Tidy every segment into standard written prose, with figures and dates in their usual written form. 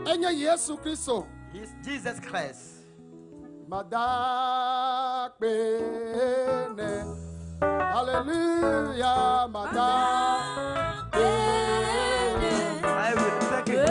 Enye Yesu Kristo. Is Jesus Christ. Madakbene. Hallelujah. Madakbene. I will take it.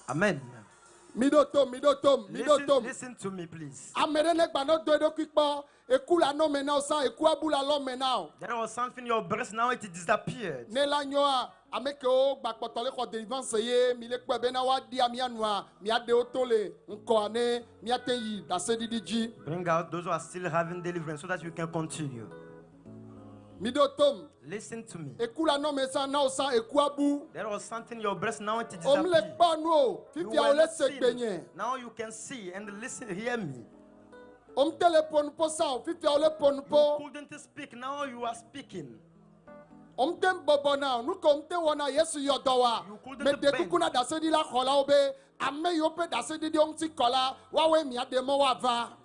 Amen. Listen to me, please. There was something in your breast, now it disappeared. Bring out those who are still having deliverance so that you can continue. Listen to me. There was something in your breast, now it disappeared. You were not seeing. Now you can see and listen, hear me. You couldn't speak, now you are speaking. You couldn't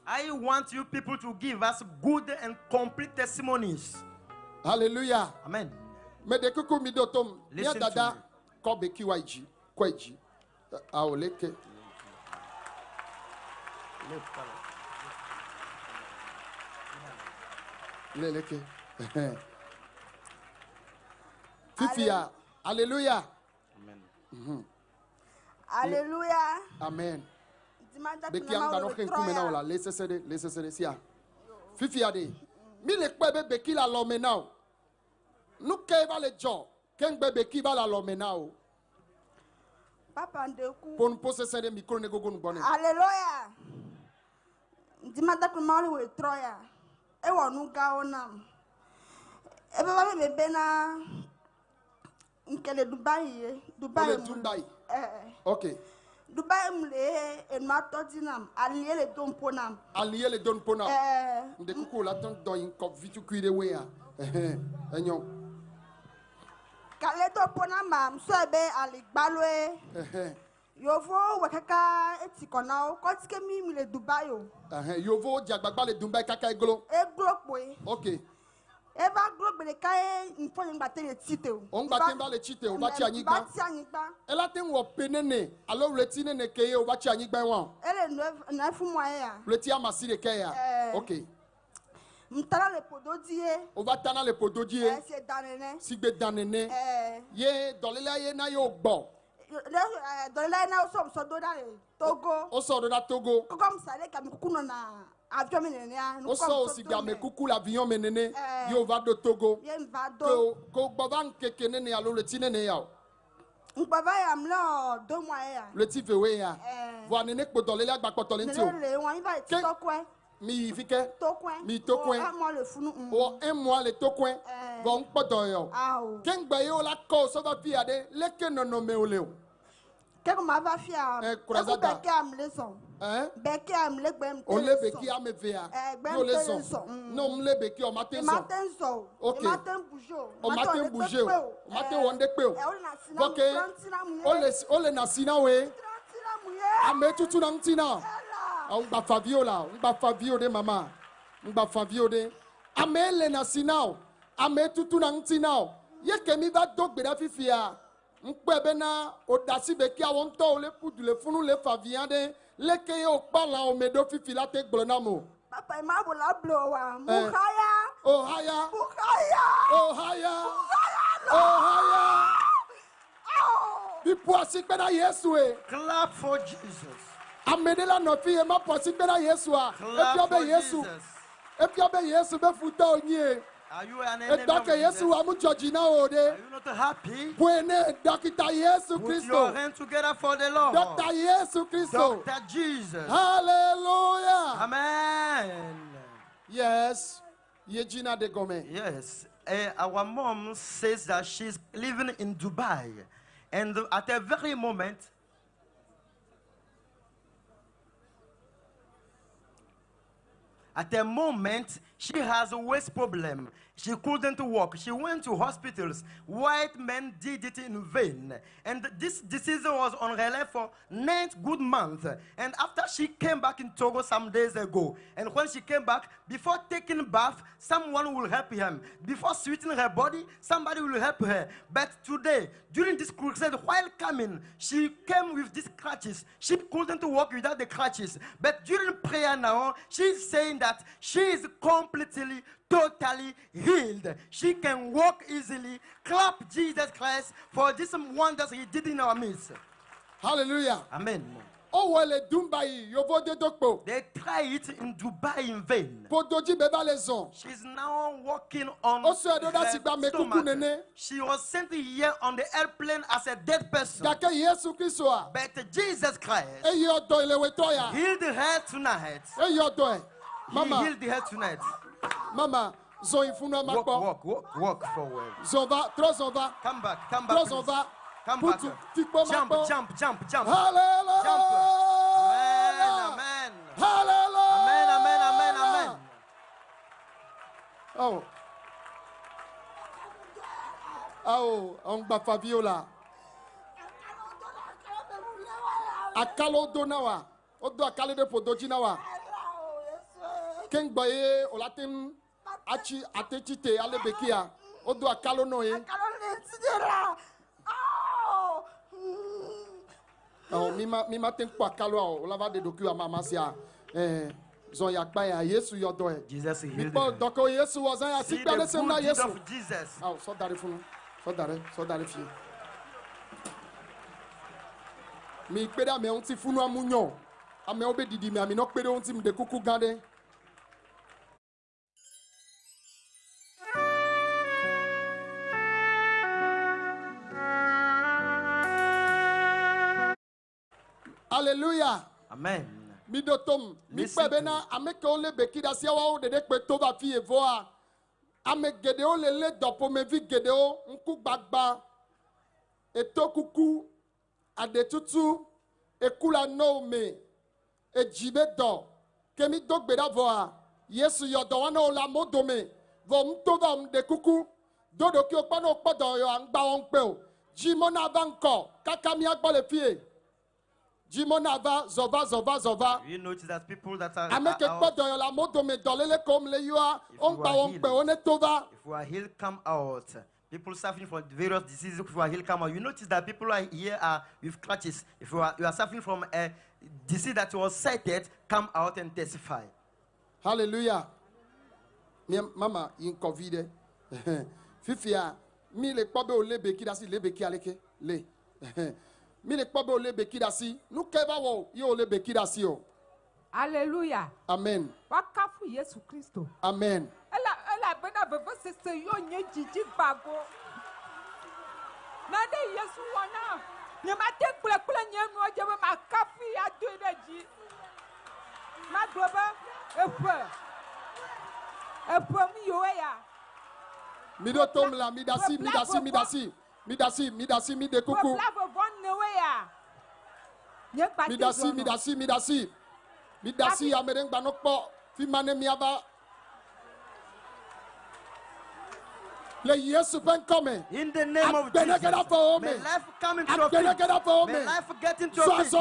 I want you people to give us good and complete testimonies. Hallelujah. Amen. Listen to me. Fifia. Hallelujah. Amen. Hallelujah. Amen. Beki anga no kenkume na ola laissez sia. Fifia de. Mi le kpebe beki la lo menao. Nou ke va le jo. Ken bebe ki va la lo menao. Papa ndeku. Pon pose se de micro ne gogo nu bone. Hallelujah. Ndimata kumali we troya. E wonu ga onam. E baba me bebe na nkele Dubai. Dubai. Okay. Dubai mle enmato dinam aliye le don ponam. Aliye le don ponam. Nde kuku la ton don in kop vitu kuide we ya. Enyo. Kale to ponam so ebe aligbalwe. Yovo wakaka etikona o kotike mi mle Dubai o. Yovo jagbagba le Dubai kaka eglo. Eglo poe. Okay. Eva globe le kae info ngate le tite o. On ngate ba le tite o ba ti anyigba. Ela ten wo penene alo reti ne keye o ba ti anyigba won. Ele na fu mo ya. Reti amasi de keya. Okay. Mtala le pododie. O ba tana le pododie. Se danene. Sigbe danene. Ye dolela ye na yo gbo. Dolela na so do da Togo. O so do da Togo. Comme ça le kam kukuno na avion menene a. O so aussi ga me kuku l'avion menene. Yo va do Togo. Ye va do. Ko gbovan keke nene alo le tinene ya. Mbaba ya mlo 2 mois ya. Le ti vewe ya. Vo nene kpo dolela gba kpo tolenti o. Le won va ti tokwe. Mi fike. Tokwe. Mi tokwe. Un mois le funu. O un mois le tokwe. Vo nkpoto yo. Ken gba yo la ko so va fi ade leke nono me ole o. Keko ma va fi a. Kurazada. Beke am le son. Beke am le gbem. O le beki am ve a. Yo le son. No mle beki o maten son. Maten son. Okay. Maten boujo. O maten boujo. O maten wonde pe o. Okay. Ole na sina we. Ame tutu na ntina. On ba favio la. On ba favio de mama. On ba favio de. Ame le na sina o. Ame tutu na ntina o. Ye kemi va dogbe da fifia. Mkpebe na odasi beki awon to le pudu le funu le faviande le keye o pala o medo fifi la te glonamo. Papa ma bo la blowa. Muhaya. Ohaya. Muhaya. Ohaya. Ohaya. Bipo asikpe na Yesu e. Clap for Jesus. Amedela no fie ma posi bena Yesu a. Clap for Jesus. Efia be Yesu be futa onye. Are you an enemy Edoke of Jesus? Yesu wa mu Georgina ode. Are you not happy? Buene Dr. Yesu Put Christo. your hands together for the Lord. Dr. Yesu Christo. Dr. Jesus. Hallelujah. Amen. Yes. Yejina de Gome. Yes. Our mom says that she's living in Dubai. And at a very moment, she has a waist problem. She couldn't walk. She went to hospitals. White men did it in vain. And this disease was on her life for 9 good months. And after she came back in Togo some days ago, and when she came back, before taking bath, someone will help him. Before sweetening her body, somebody will help her. But today, during this crusade, while coming, she came with these crutches. She couldn't walk without the crutches. But during prayer now, she's saying that she is completely, totally healed. She can walk easily. Clap Jesus Christ for this wonders he did in our midst. Hallelujah. Amen. Oh, well, Dumbai, yovo de dokpo. They try it in Dubai in vain. Podoji beba leson. She's now walking on Also, adoda her sigba mekuku nene. stomach. She was sent here on the airplane as a dead person. Dake Yesu Christo a. But Jesus Christ E yodo ile wetoya. healed her tonight. E yodo e. He Mama, healed her tonight. mama, zo ifunu makpo. Walk forward. Zova, trop zova. Come back, Trop please. zova. Come back. Putu, tikpo makpo. Jump. Hallelujah. Jump. Amen. Hallelujah. Amen. On gba Fabiola. Akalo donawa. Odo akale de podoji nawa. Ken gbaye olatim achi atechite alebekia. Odo akalo noye. Mima ten kwa akalo olava de doku amama sia. Zon yakba ya Yesu yodo e. Jesus healed People her. doko Yesu was ya See sikpa the de semna good deed Yesu. of Jesus. So dare funu. So dare fi. Mi peda me onti funu amunyo. Ame obe didi me ami no pede onti mde kuku gade. Hallelujah. Amen. Mi dotom mi Listen pebe to na ameke ole bekida sia wa o de pe to va fi evoa. Ame gede o le dopo me vi gede o nku gbagba. Eto kuku adetutu ekula no me ejibe do kemi dogbe da voa Yesu yodo wana ola modome vo mto va mde kuku dodo ki okpa no podo yo angba on pe o jimona vanko kakami agbo le fie jimona va zova You notice that people that are ameke podo yo la modome dolele kom le yoa on gba on pe one tova if you are healed, come out. People suffering from various diseases, if you are healed, come out. You notice that people are here are with crutches. If you are suffering from a disease that was cited, come out and testify. Hallelujah. Mama in COVID. Fifia mi le kpobe o lebe kidasi lebe ki aleke le. Mi le kpobe o lebe kidasi nu keva wo yo lebe kidasi o. Hallelujah. Amen. Wakafu Yesu Kristo. Amen. Ela bena bebe sese yo nye jiji bago. Na de Yesu wana. Nye mate kule nye no jebe makafu ya doedeji. Na globe epe mi yo ya. Mi do tom la midasi mi de kuku. Midasi ya mereng banokpo fi mane miaba. Le Yesu pen come. In the name of May Jesus, may life come into your feet. May life get into your feet.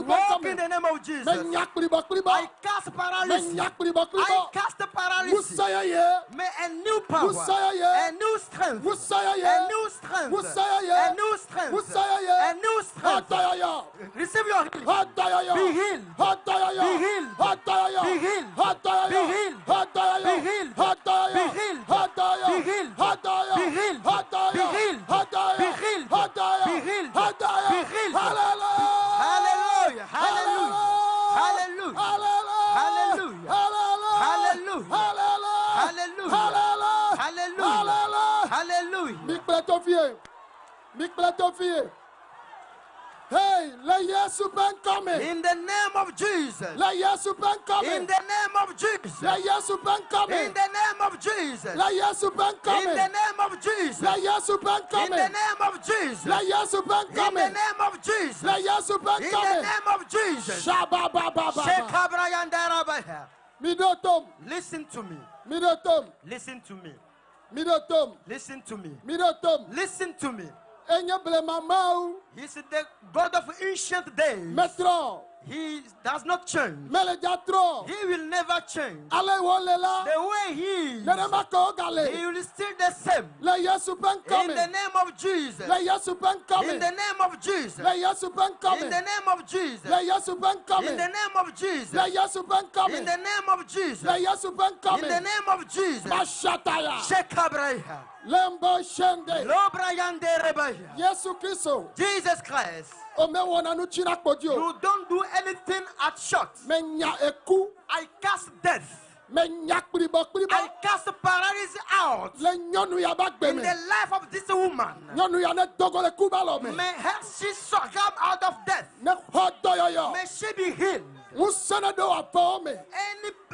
Walk in the name of Jesus. I cast paralysis. I cast paralysis. May a new power, a new strength, a new strength, a new strength, a new strength. Receive your healing. Be healed. Be healed. Be healed. Be healed. Be healed. Be healed. Be healed. Be healed. Be healed. Be healed. Be healed. Be healed. Hallelujah. Hallelujah. Hey, let Yesu ben coming. In the name of Jesus. Let Yesu ben coming. In the name of Jesus. Let Yesu ben coming. In the name of Jesus. Let Yesu ben coming. In the name of Jesus. Let Yesu ben In coming. the name of Jesus. Let Yesu ben In coming. the name of Jesus. Let Yesu ben In the coming. name of Jesus. Shaba ba ba ba. Shekabrayandarabaya. Midotom. Listen to me. Midotom. Listen to me. Midotom. Listen to me. Midotom. Listen to me. Enye blema mau. He's the God of ancient days. Metro. He does not change. Melejatro. He will never change. Ale wolela. The way he is, Nerema ko he gale. will still the same. Let Yesu ben In coming. the name of Jesus. Let Yesu ben In coming. the name of Jesus. Let Yesu ben In coming. the name of Jesus. Let Yesu ben In coming. the name of Jesus. Let Yesu ben In coming. the name of Jesus. Let Yesu ben In coming. the name of Jesus. Mashataya. Shekabraya. Lembo shende. Lobrayanderebaya. Yesu Kristo. Jesus Christ. Ome wona nu chira kpodio. You don't do anything at short. Menya eku. I cast death. Menya kribo kribo. I cast paralysis out Le nyonu ya ba in gbeme. the life of this woman. Nyonu ya ne dogole kuba lo me. May her she come out of death. Ne hodo yo yo. May she be healed. Musana do apo me.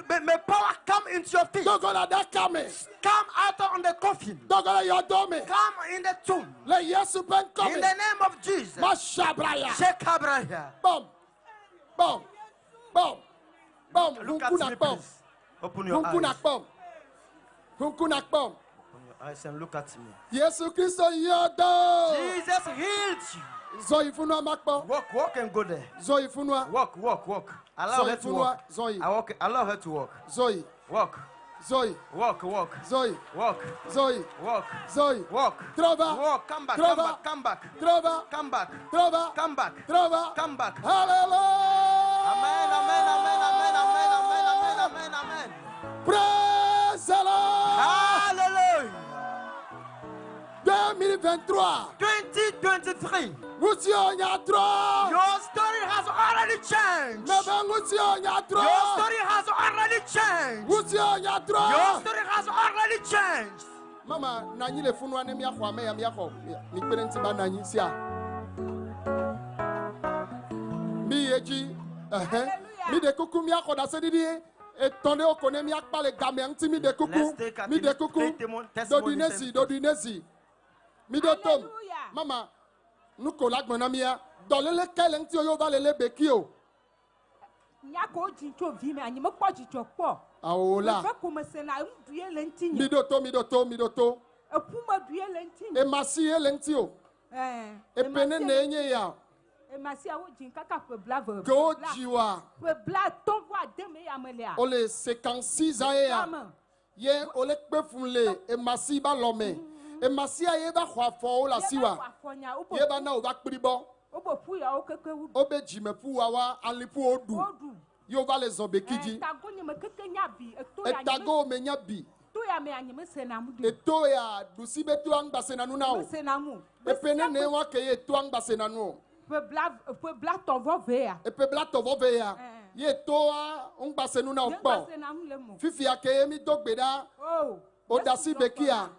May power come into your feet. Dogola da kame. Come out on the coffin. Dogola yo do me. Come in the tomb. Le Yesu ben In coming. the name of Jesus. Mashabraya. Shekabraya. Bom. Bom. Bom. Bom. Look at Hunkuna me, bom. please. Open your eyes. Hunkuna bom. Hunkuna bom. Open your eyes and look at me. Yesu Kristo yodo. Jesus healed you. Zoe funua makbo. Walk and go there. Zoe funua. Walk. Allow her to walk. Zoe. Allow her to walk. Zoe. Walk. Zoe. Walk. Zoe. Walk. Zoe. Walk. Zoe. Walk. Trova. Walk. Come back. Trova. Come back. Trova. Come back. Trova. Come back. Trova. Come back. Hallelujah. Amen. Praise the Lord. Hallelujah. 2023. 2023. Musio nyatro. Your story has already changed. Nebe musio nyatro. Your story has already changed. Musio nyatro. Your story has already changed. Mama, nanyi le funwa ne miakwa me ya miakwa. Ni parenti ba nanyi sia. Mi yeji. Mi de kuku miakwa da sedidi. Etonde okone miakpa le game anti mi de kuku. Let's take a Mi de kuku. testimony. Dodinesi. Mi de tom. Hallelujah. Mama, nuko lagbona mia. Dolele kele nti oyo valele bekio. Nyako jincho vi me anyi mo kpo jincho kpo. Aola. Fe ko me se na ndue le ntinyi. Midoto. Epu ma due le ntinyi. Emasi ele nti o. Epene na enye ya. Emasi awo jin kaka pe blave. Go jiwa. Pe bla ton voix de me ya me le a. Ole 56 ans ya. Ye ole kpe funle emasi ba lome. Emasi aye ba khwa fo la siwa. Ye ba na o ba kpribo. Obo fu ya o keke wu. Obe jimefu wawa alifu odu. Odu. Yo va les obekiji. Tago ni me keke nya bi. Eto ya Etago me nya bi. to ya me anyi me se na mu de. Eto ya dusi betu ang basenanu na o. Me se na mu. Epene ne wa ke eto ang basenanu. Pe bla ton vo ve ya. Epe blato vove ya. Ye to a ang basenu na Me okpo. se na mu le mo. Fifi ake mi dogbeda. Oh. Odasi bekia.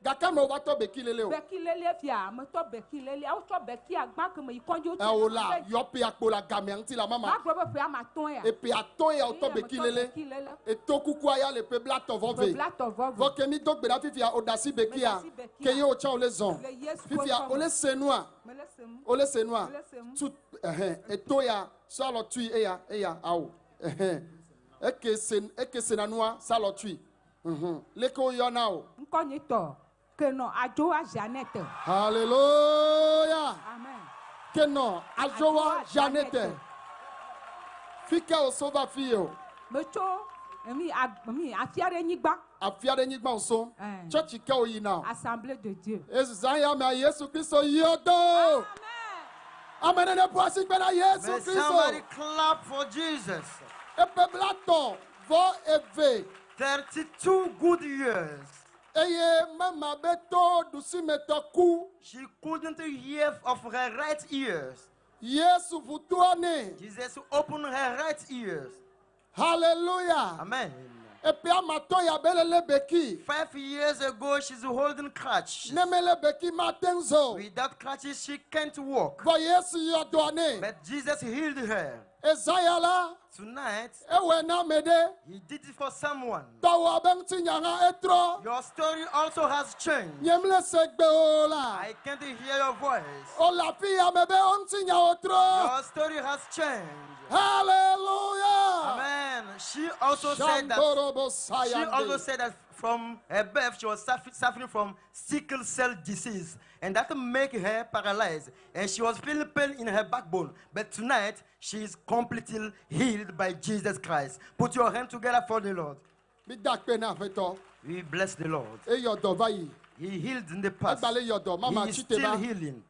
Gaka me wato beki lele o. Beki lele fia, me to beki lele, a to beki agba ke me ikonjo ti. Aola, yopi akpo la game anti la Ma mama. gro be fia ma ton ya. Et puis aton ya auto beki lele. Et to kuku aya le pe blato vove. Bla ton vo. Voke mi dogbeda fifi a odasi bekia. Ke ye o cha ole zon. Fifi a ole senua. Me le se mu. Ole senua. Ole se mu. Tout et to ya salo tui eya au. Eke senanua salo tui. Leko yo now. Nko ni to. Que no ajo a Janette. Hallelujah. Amen. Que non, ajoa Janete. Fika o sova fio. Me cho mi afiare nyigba. Afiade nyigba nso. Church ke o yi now. Assemblée de Dieu. Ezaya me Yesu Kristo yodo. Amen. Amen ne poasi pe na Yesu May Kristo. somebody clap for Jesus. Epe blaton vo eve. 32 good years. Eye mama beto dusi metoku. She couldn't hear of her right ears. Yesu futuane. Jesus opened her right ears. Hallelujah. Amen. Et puis à matin ya belele beki. 5 years ago, she's holding crutch. Nemele beki matenzo. Without crutches, she can't walk. Vo Yesu yo doane. But Jesus healed her. Ezayala. Tonight, Ewe na mede. he did it for someone. Tawa bengti nyanga etro. Your story also has changed. Nyemle segbe ola. I can't hear your voice. Ola fiya mebe onti nya otro. Your story has changed. Hallelujah. Amen. She also said that from her birth she was suffering from sickle cell disease, and that make her paralyzed, and she was feeling pain in her backbone. But tonight she is completely healed by Jesus Christ. Put your hand together for the Lord. We bless the Lord. He healed in the past. He is still healing.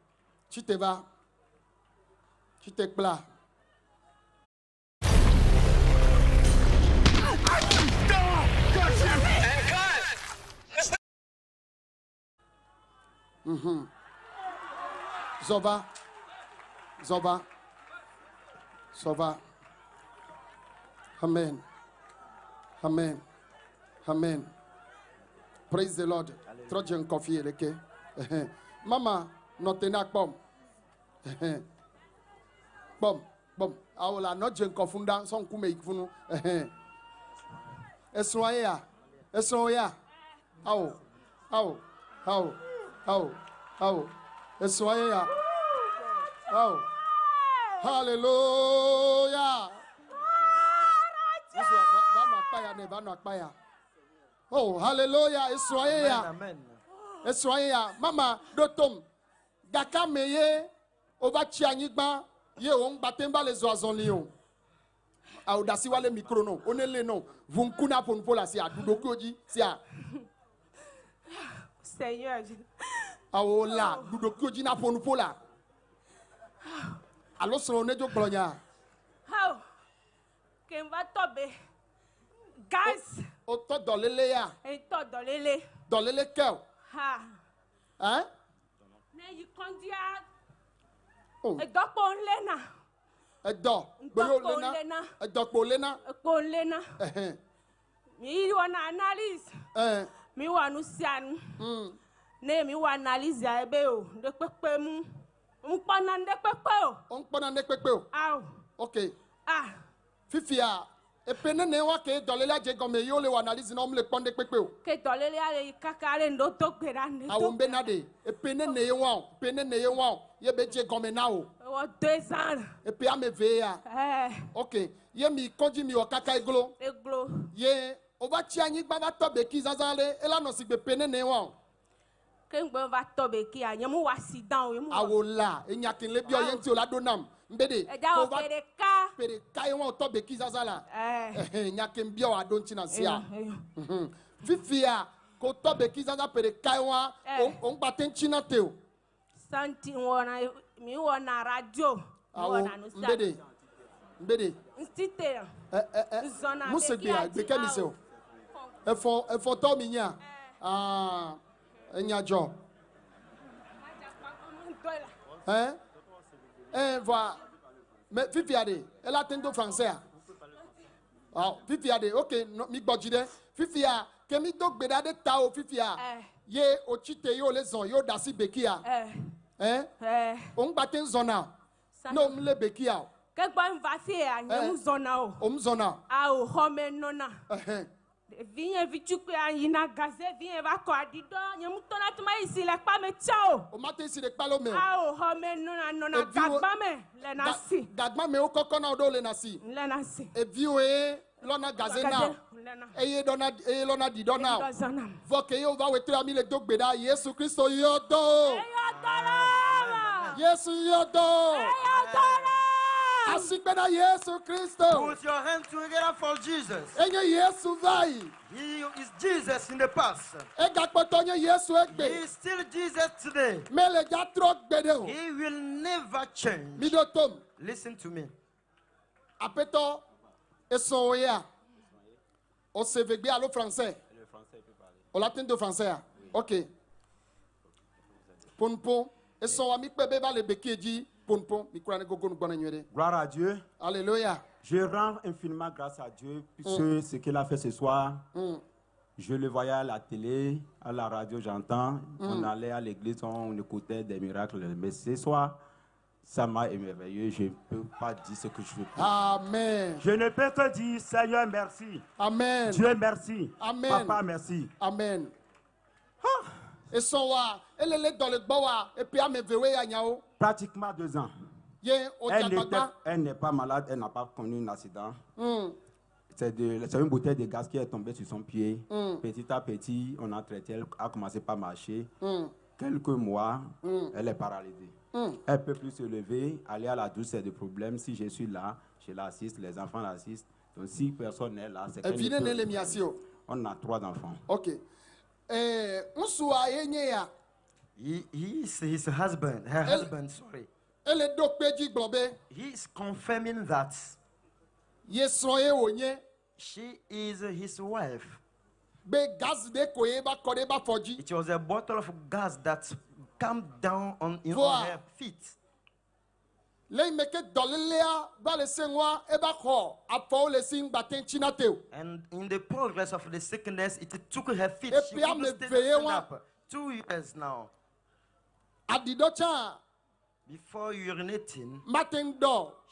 Zova. Amen. Praise the Lord. Trojan coffee, okay? Mama, not enak bomb. Bomb. Aola, not jen kofunda, son kume ikfunu. Esroya. Au. Esroya. Au. Hallelujah. Oh, hallelujah. Esroya. Mama, dotom. Gaka meye. Ova chianyigba. Ye on batemba les oiseaux lion. Audasi wale micro non. Onele non. Vunkuna ponpola si a dudokoji si a. Seigneur. Aola dudokoji na ponpola. Allo sono nejo glonya. How? Ken va tobe. Guys. O to dolele ya. En to dolele. Dolele kel. Ha. Hein? Ne yi kondia. Oh. E dopo lena. Edo. Boyo lena. Edo lena. Ko lena. Mi wana analyse. Mi wanu sianu. Ne mi wa analyse ebe o. De pepe mu. Mpana de pepe o. Mpana de pepe o. Aw. Okay. Ah. Fifia. E pene ne wa ke dolele je gome yo le analyse no mle pon de pepe o. Ke dolele ale kakare ndo to gbera Awo mbe na de. E pene ne ye wa. Ye be je gome na o. O 2 ans. E pe ame ve ya. Okay. Ye mi konji mi o kaka iglo. Eglo. Ye o va chi anyi gba va to be ki zazale e la no si be pene ne wa. Ke ngbe va to be ki anyemu wa sidan o. Awola e nyakin le bi o ye nti o la donam. Mbede. O va pere ka ye wa to be ki zazala. Nyakin bi o adon ti na sia. Fifia ko to be ki zaza pere ka wa o ngba ten chi na te o. Santi wona mi wona radio. Wona no Mbede. Ntite. Zona Musegbe agbe ke mi se o. Efo to mi nya. Enya jo. Voilà. Mais Fifiade, elle a tendo français. Fifiade, ok, mi gbojide. Fifia, ke mi do gbeda de ta o Fifia. Ye o chite yo le zon yo dasi bekia. On baten zona. No mle bekia. Ke gba mvasi anyem zona o. Zona. O home nona. Vinha vitukwe ayina gaze vinha va ko adido nyem tona tuma isi le pa me chao. O mate isi le pa lo me. O home nona gagba me le na si. Gagba me o koko na odo le na si. Le na si. E viwe lona gaze na. Eye lona di dona. Voke yo va wetre ami le dogbeda Yesu Kristo yodo. Yesu yodo. Asikbeda Yesu Kristo. Put your hands together for Jesus. Enye Yesu vai. He is Jesus in the past. Yesu He is still Jesus today. Mele jatrok bedeo. He will never change. Midotom. Listen to me. Apeto esoya. O sevegbe alo français. Le français peut parler. O latin de français. OK. Ponpon. Eso wa mi pe be ba le bekeji. Gloire à Dieu. Alléluia. Je rends infiniment grâce à Dieu puisque ce qu'il a fait ce soir, je le voyais à la télé, à la radio, j'entends. On allait à l'église, on écoutait des miracles. Mais ce soir, ça m'a émerveillé. Je ne peux pas dire ce que je veux. Amen. Je ne peux que dire, Seigneur, merci. Amen. Dieu, merci. Amen. Papa, merci. Amen. Et son wa, elle est dans le bois, et puis elle me veut à Nyao. Pratiquement 2 ans. Elle n'est pas malade, elle n'a pas connu un accident. C'est une bouteille de gaz qui est tombée sur son pied. Petit à petit, on a traité, elle a commencé par marcher. Quelques mois, elle est paralysée. Elle ne peut plus se lever, aller à la douche, c'est des problèmes. Si je suis là, je l'assiste, les enfants l'assistent. Donc si personne n'est là, c'est qu'elle on a 3 enfants. Ok. He is his husband, her husband, sorry. He is confirming that she is his wife. It was a bottle of gas that came down on her feet. And in the progress of the sickness, it took her feet. She couldn't stand up. 2 years now. Before urinating,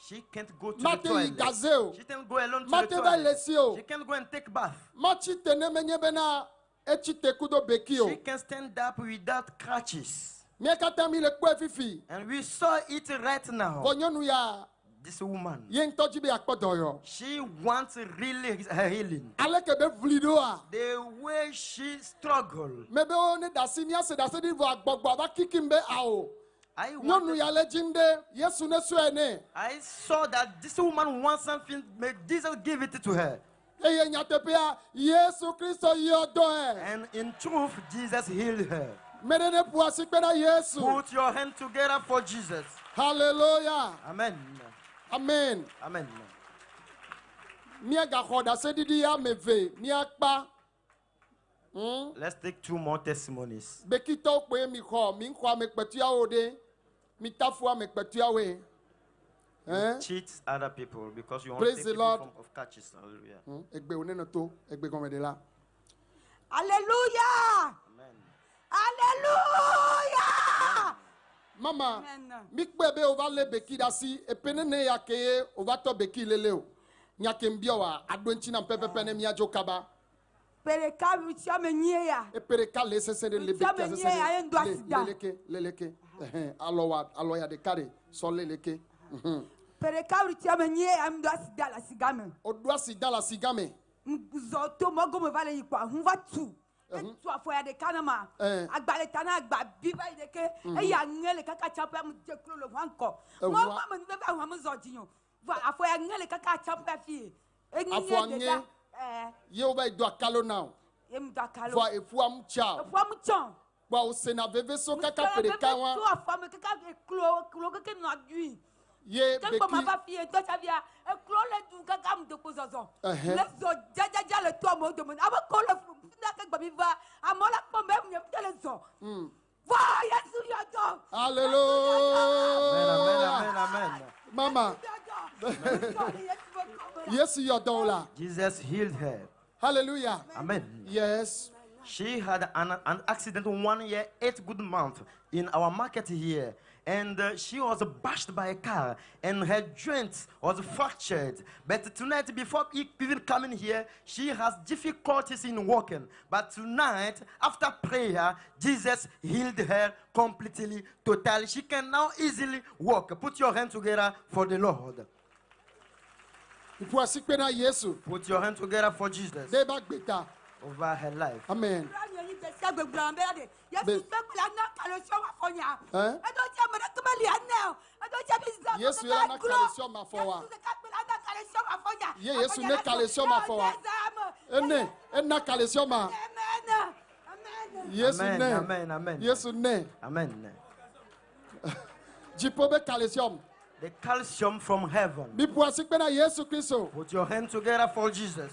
she can't go to the toilet. She can't go alone to the toilet. She can't go and take bath. She can stand up without crutches. And we saw it right now. This woman, she wants really her healing. The way she struggled. I saw that this woman wants something, may Jesus give it to her. And in truth, Jesus healed her. Put your hand together for Jesus. Hallelujah. Amen. Amen. Amen. Let's take 2 more testimonies. Cheat other people because you want to take people from of catches. Hallelujah. Alléluia. Amen. Alléluia. Mama, mikbebe ova le beki dasi epenene ya keye ova to beki leleo. Nyake mbiowa adwenchi na pepepe ne miajo kaba. Pereka bitia menye ya. Epereka lesese de le beki leleke leleke. Aloya de kare so leleke. Pereka bitia menye ya mdo asida la sigame. Odwa sida la sigame. Mzoto mogo me vale yikwa hunva tu. Tu afoya de kanama agbale tana agba biba ideke e ya ngele kaka champa mu je klo lo wanko mo ma me be ba mu zojinyo va afoya ngele kaka champa fi e ngele de ye o ba do akalo now e mu do akalo va e fu am cha wa o se na veve so kaka pereka wa tu afa me kaka klo kaka no adui ye beki ko ma ba fi e do chavia e klo le du kaka mu de ko zozo le zo jaja le to mo de mo aba ko le Hallelujah. Amen. Mama. Yes, your dollar. Jesus healed her. Hallelujah. Amen. Yes. She had an accident 1 year, 8 good months in our market here. And she was bashed by a car and her joints was fractured. But tonight, before even coming here, she has difficulties in walking. But tonight, after prayer, Jesus healed her completely, totally. She can now easily walk. Put your hand together for the Lord. Put your hand together for Jesus over her life. Amen. Yesu ya na kalesio mafowa. Yesu ne kalesio mafowa. Ena kalesio ma. Yesu ne. Amen. Amen. Yesu ne. Amen. Jipobe calcium. The calcium from heaven. Yesu Kristo. Put your hand together for Jesus.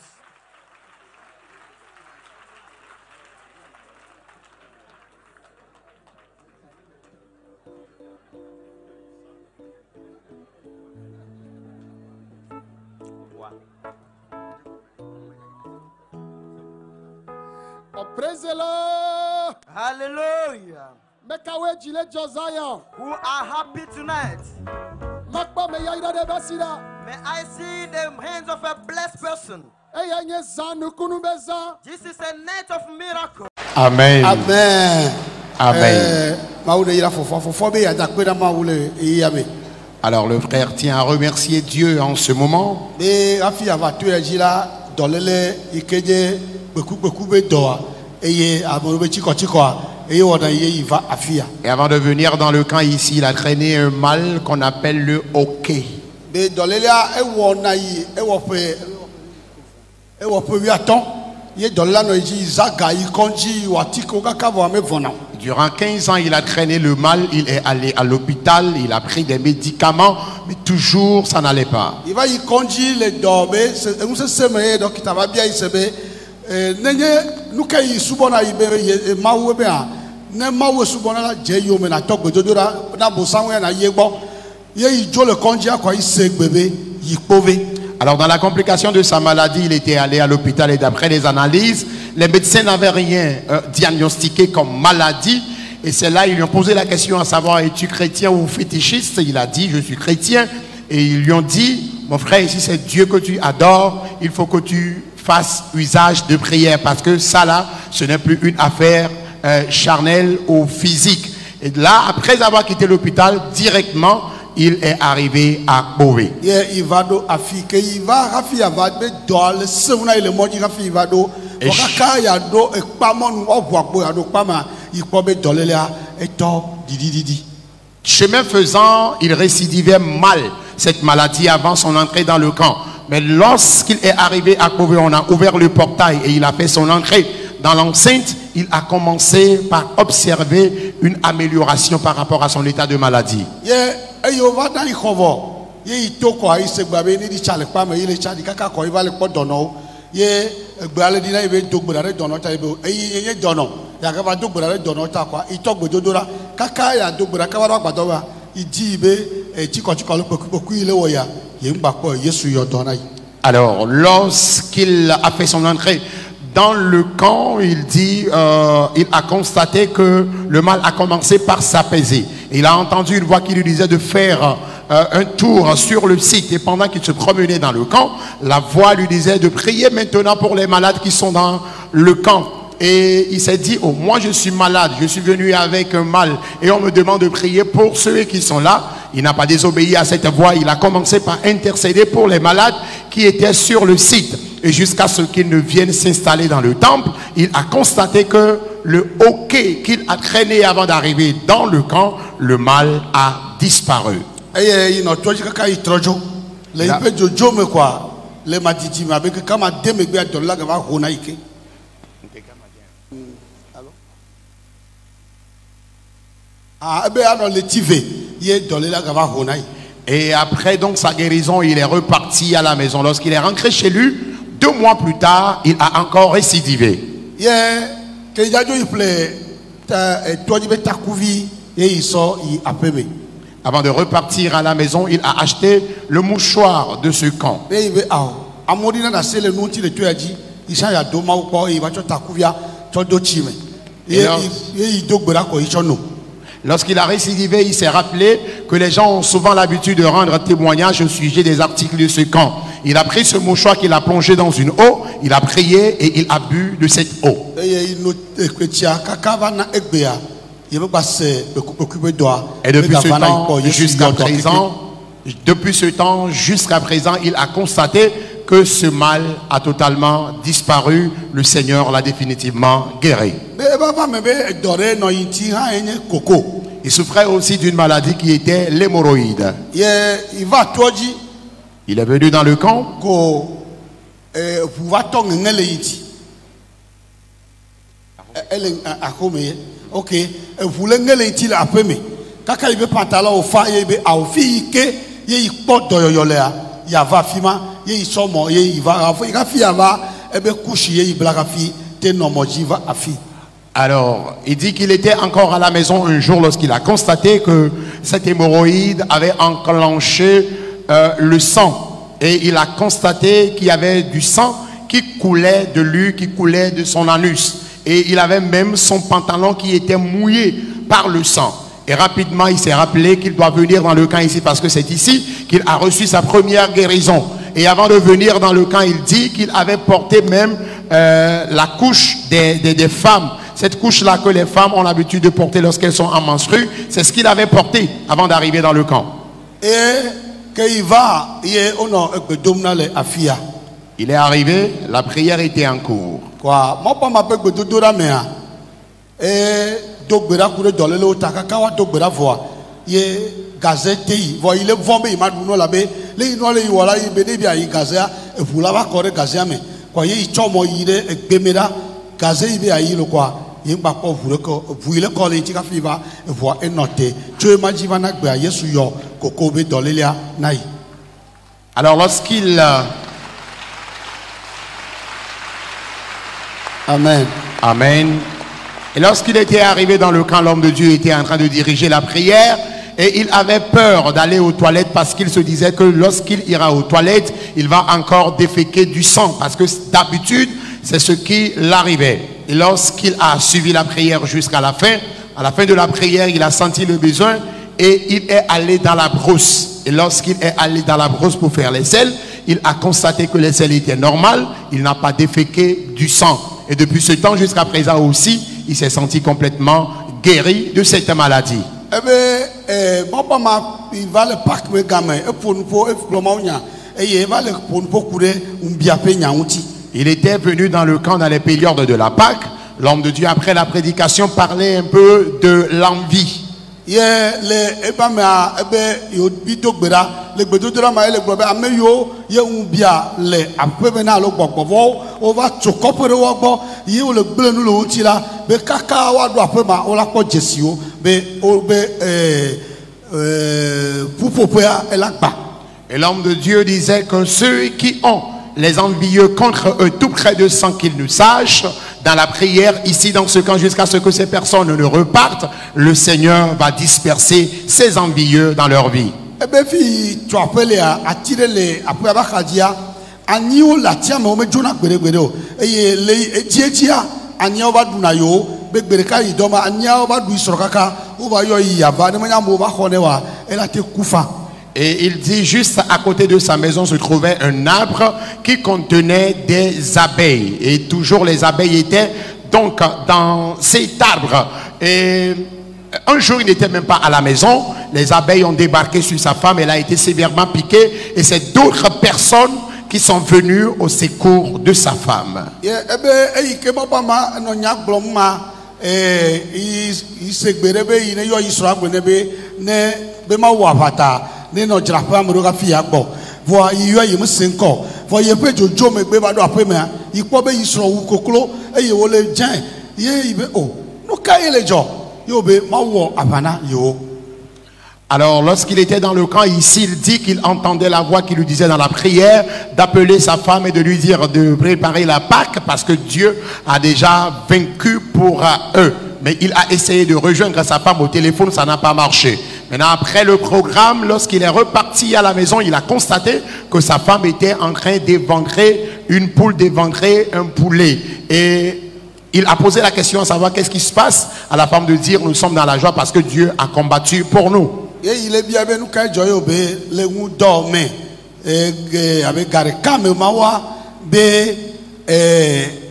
Oh, praise the Lord. Hallelujah. Who are happy tonight? May I see the hands of a blessed person. This is a night of miracle. Amen. Amen. Amen. Alors le frère tient à remercier Dieu en ce moment. Et avant de venir dans le camp ici, il a traîné un mal qu'on appelle le hoquet. Durant 15 ans, il a traîné le mal, il est allé à l'hôpital, il a pris des médicaments, mais toujours ça n'allait pas. Alors dans la complication de sa maladie, il était allé à l'hôpital et d'après les analyses, les médecins n'avaient rien diagnostiqué comme maladie. Et c'est là ils lui ont posé la question à savoir, es-tu chrétien ou fétichiste? Il a dit, je suis chrétien. Et ils lui ont dit, mon frère, si c'est Dieu que tu adores, il faut que tu fasses usage de prière. Parce que ça là, ce n'est plus une affaire charnelle ou physique. Et là, après avoir quitté l'hôpital, directement, il est arrivé à Bové. Chemin faisant, il récidivait mal cette maladie avant son entrée dans le camp. Mais lorsqu'il est arrivé à Bové, on a ouvert le portail et il a fait son entrée dans l'enceinte. Il a commencé par observer une amélioration par rapport à son état de maladie. Alors, lorsqu'il a fait son entrée dans le camp, il dit, il a constaté que le mal a commencé par s'apaiser. Il a entendu une voix qui lui disait de faire un tour sur le site. Et pendant qu'il se promenait dans le camp, la voix lui disait de prier maintenant pour les malades qui sont dans le camp. Et il s'est dit, oh, moi je suis malade, je suis venu avec un mal. Et on me demande de prier pour ceux qui sont là. Il n'a pas désobéi à cette voix. Il a commencé par intercéder pour les malades qui étaient sur le site. Et jusqu'à ce qu'ils ne viennent s'installer dans le temple, il a constaté que le hoquet qu'il a traîné avant d'arriver dans le camp, le mal a disparu. Et après donc sa guérison, il est reparti à la maison. Lorsqu'il est rentré chez lui, 2 mois plus tard, il a encore récidivé. Avant de repartir à la maison, il a acheté le mouchoir de ce camp. Lorsqu'il a récidivé, il s'est rappelé que les gens ont souvent l'habitude de rendre témoignage au sujet des articles de ce camp. Il a pris ce mouchoir qu'il a plongé dans une eau, il a prié et il a bu de cette eau. Et depuis ce temps jusqu'à présent, il a constaté que ce mal a totalement disparu. Le Seigneur l'a définitivement guéri. Il souffrait aussi d'une maladie qui était l'hémorroïde. Il est venu dans le camp. Alors, il dit qu'il était encore à la maison un jour lorsqu'il a constaté que cette hémorroïde avait enclenché le sang et il a constaté qu'il y avait du sang qui coulait de lui, qui coulait de son anus. Et il avait même son pantalon qui était mouillé par le sang. Et rapidement, il s'est rappelé qu'il doit venir dans le camp ici parce que c'est ici qu'il a reçu sa première guérison. Et avant de venir dans le camp, il dit qu'il avait porté même la couche des femmes. Cette couche-là que les femmes ont l'habitude de porter lorsqu'elles sont en menstru, c'est ce qu'il avait porté avant d'arriver dans le camp. Et quand il va, il est arrivé, la prière était en cours. Quoi, moi pas m'appelle Gododora mea. Et dogbera kure dolele o takakawa dogbera voa. Ye gazette yi, voa il est vomé il m'a donné la bé. Les ino les wala yi bene bia yi gazea e vula va kore gazea me. Quoi ye ichomo yire e bemera gazea yi bia yi lo quoi. Ye mba ko vule ko vuile ko le tika fiva e voa e noté. Tu imagines va na gbe Yesu yo koko be dolelia nai. Alors lorsqu'il Amen. Amen. Et lorsqu'il était arrivé dans le camp, l'homme de Dieu était en train de diriger la prière et il avait peur d'aller aux toilettes parce qu'il se disait que lorsqu'il ira aux toilettes, il va encore déféquer du sang parce que d'habitude, c'est ce qui l'arrivait. Et lorsqu'il a suivi la prière jusqu'à la fin de la prière, il a senti le besoin et il est allé dans la brousse. Et lorsqu'il est allé dans la brousse pour faire les selles, il a constaté que les selles étaient normales, il n'a pas déféqué du sang. Et depuis ce temps jusqu'à présent aussi, il s'est senti complètement guéri de cette maladie. Eh bien, il va le parc de gamin, et pour nous, il était venu dans le camp dans les périodes de la Pâque. L'homme de Dieu, après la prédication, parlait un peu de l'envie. Et l'homme de Dieu disait que ceux qui ont les envieux contre eux tout près de sang qu'ils nous sachent, dans la prière ici dans ce camp jusqu'à ce que ces personnes ne repartent, le Seigneur va disperser ces envieux dans leur vie. Et il dit juste à côté de sa maison se trouvait un arbre qui contenait des abeilles. Et toujours les abeilles étaient donc dans cet arbre. Et un jour, il n'était même pas à la maison. Les abeilles ont débarqué sur sa femme. Elle a été sévèrement piquée. Et c'est d'autres personnes qui sont venues au secours de sa femme. Neno drapa mroga fi agbo vo yiyo yim senko vo ye pe jojo megbe ba do apema ipo be yisro wu koklo eye wo le jan ye ibe o no ka ele jo yo be ma wo abana yo. Alors lorsqu'il était dans le camp ici, il dit qu'il entendait la voix qui lui disait dans la prière d'appeler sa femme et de lui dire de préparer la Pâque parce que Dieu a déjà vaincu pour eux. Mais il a essayé de rejoindre sa femme au téléphone, ça n'a pas marché. Maintenant, après le programme, lorsqu'il est reparti à la maison, il a constaté que sa femme était en train d'éventrer une poule, d'éventrer un poulet. Et il a posé la question à savoir qu'est-ce qui se passe. À la femme de dire, nous sommes dans la joie parce que Dieu a combattu pour nous. Et il est bien nous quand les nous dormait avec Garekam Mawa be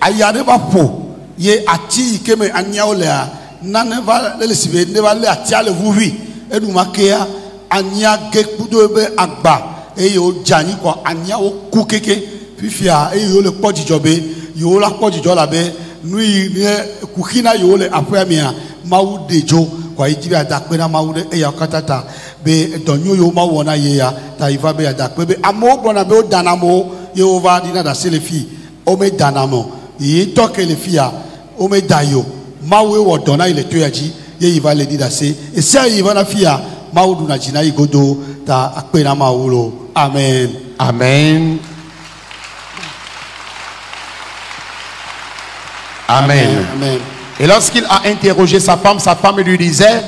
ayade ba po ye ati keme anyaolea naneva le sibe ne va le atia le vuvi edu makea anya gekudo be agba e yo jani ko anya o kukeke fifia e yo le pojijobe yo la pojijola be nui ne kukina yo le apamia mawu dejo kwa ijiri adakpe na mawu e ya katata be donyo yo mawu na ye ya ta iva be adakpe be amo gbona be o danamo Yehova dina da selefi o me danamo yi toke le fia o me dayo mawu wo dona ile to yaji ye iva le dida se e se iva na fia mawu duna jina igodo ta akpe na mawu lo. Amen. Amen. Amen. Amen. Et lorsqu'il a interrogé sa femme lui disait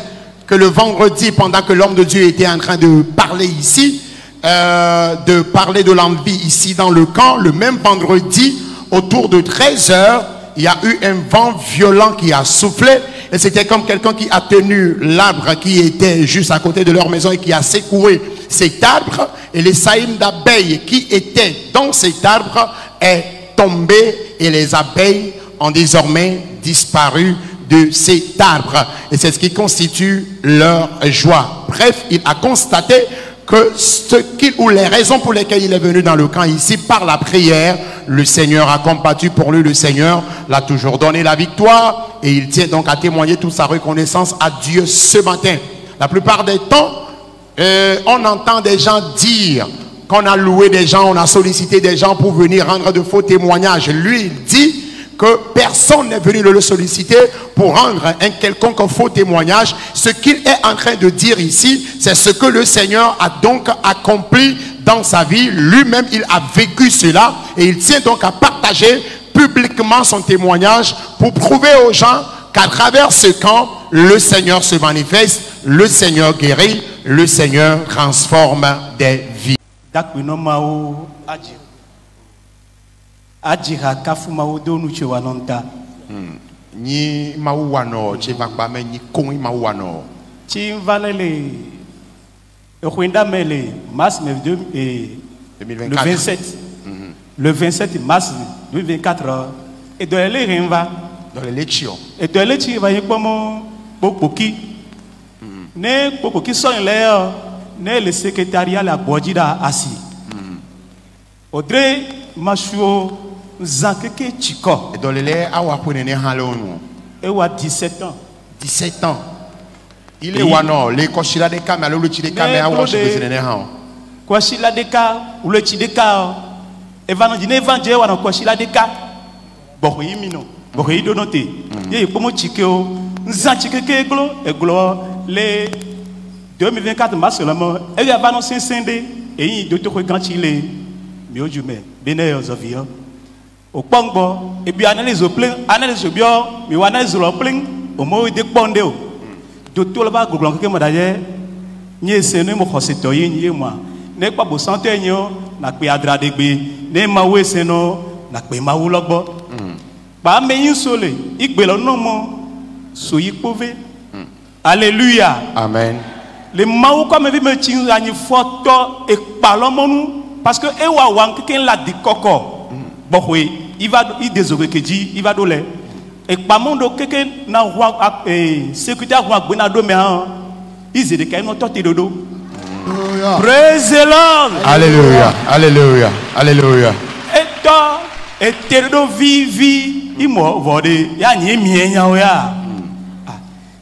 que le vendredi, pendant que l'homme de Dieu était en train de parler ici, de parler de l'envie ici dans le camp, le même vendredi, autour de 13h, il y a eu un vent violent qui a soufflé. Et c'était comme quelqu'un qui a tenu l'arbre qui était juste à côté de leur maison et qui a secoué cet arbre. Et les saïms d'abeilles qui étaient dans cet arbre est tombé et les abeilles ont désormais disparu de cet arbre. Et c'est ce qui constitue leur joie. Bref, il a constaté que les raisons pour lesquelles il est venu dans le camp ici, par la prière, le Seigneur a combattu pour lui, le Seigneur l'a toujours donné la victoire, et il tient donc à témoigner toute sa reconnaissance à Dieu ce matin. La plupart des temps, on entend des gens dire qu'on a loué des gens, on a sollicité des gens pour venir rendre de faux témoignages. Lui, il dit que personne n'est venu le solliciter pour rendre un quelconque faux témoignage. Ce qu'il est en train de dire ici, c'est ce que le Seigneur a donc accompli dans sa vie. Lui-même, il a vécu cela et il tient donc à partager publiquement son témoignage pour prouver aux gens qu'à travers ce camp, le Seigneur se manifeste, le Seigneur guérit, le Seigneur transforme des vies. Adjira kafuma odonu chewanonta. Ni mauano chevakbame ni kongi mauano. Chimvanele Rwanda mele mars 2024. Le 27. Le 27 mars 2024 et de l'Erenva dans l'élection. Et de l'élection va y comme Popoki. Ne Popoki sont là ne le secrétariat la Bodida assis. Audrey Machuo Zankeke Chiko. Et dans les lèvres, il a 17 ans. 17 ans. Il est wano, les koshila de kame, alors le chide kame a washi bezene hao. Koshila de ka, ou le chide ka, evanodine evangé wana koshila de ka. Bohi mino, bohi donote. Ye como chikeo, nzanchike eglo, les 2024 mars seulement, il y a pas non sensende, et il doit te regarder les mieux du mais, bénéo zovio. Au Pongbo, et puis analyse au plein, analyse au bio, mais analyse au plein, au mot de Pondeo. De tout le bas, Google, que moi d'ailleurs, ni c'est ne mo citoyen, ni moi. N'est pas beau santé, n'a pas adra de bé, n'est ma oué c'est non, n'a pas ma ou l'ogbo. Pas mais un soleil, il belon non, soyez pauvre. Alléluia. Amen. Les maou comme vi me tient à une photo et parlons nous, parce que ewa wang quelqu'un l'a dit coco. Bon oui, il désolé que dit, il va doler. Et pas mon do quelqu'un na roi sécurité roi bonado mais ils étaient quand même torté dodo. Praise the Lord. Alléluia. Alléluia. Alléluia. Et toi et tedo vivi imo vode ya ni mien ya ya.